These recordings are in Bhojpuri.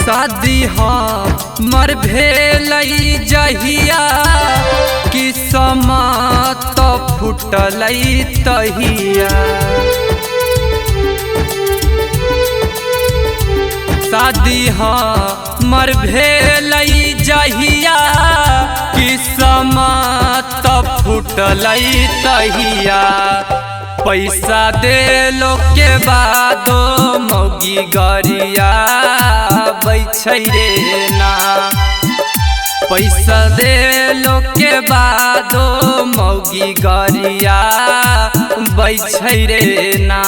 शादी हमर भेलई जहिया किस्मत फुटलई तहिया। शादी हमर भेलई जहिया किस्मत फुटलई तहिया। पैसा देलो के बादो मौगी गरिया बैछै रे ना। पैसा देलो के बादो मौगी गरिया बैछै रे ना।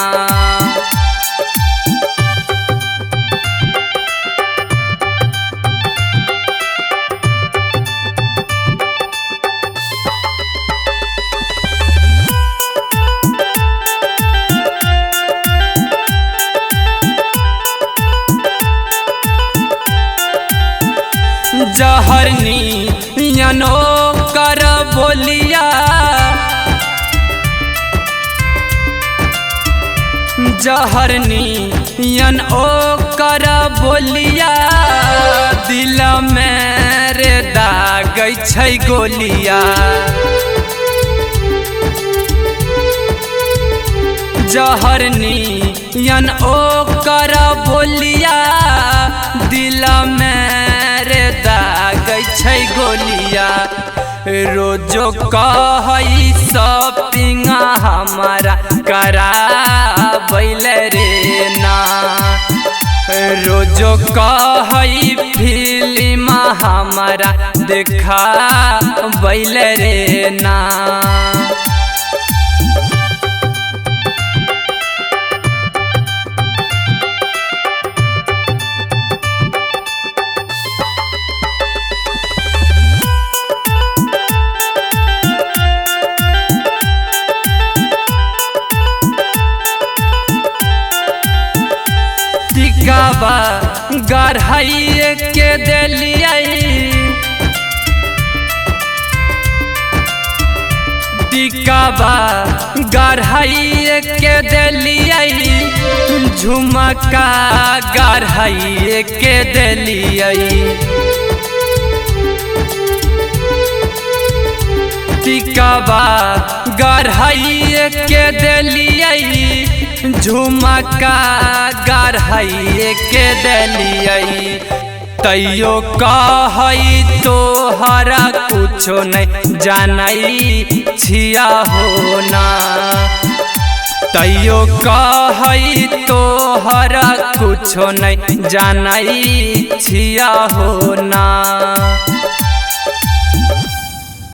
जहरनी यनो कर बोलिया जहरनी यन ओ कर बोलिया। दिल में रे दागै छै गोलिया। जहरनी यन ओ कर बोलिया। दिल में रे दागै छै गोलिया। रोजो कहै शॉपिंग हमारा कराबैल रे ना। रोजो कहै फिल्म हमारा देखाबैल रे ना। टिकाबा गढ़ाइए के देलियै। टिकाबा गढ़ाइए के देलियै। झुमका गढ़ाइए के देलियै। टिकाबा गढ़ाइए के देलियै। झुमका गढ़ाइए के देलियै। तैयो कहै तोहरा कुछो नहीं जानै छिया हो ना। तैयो कहै तोहरा कुछो नहीं जानै छिया हो ना।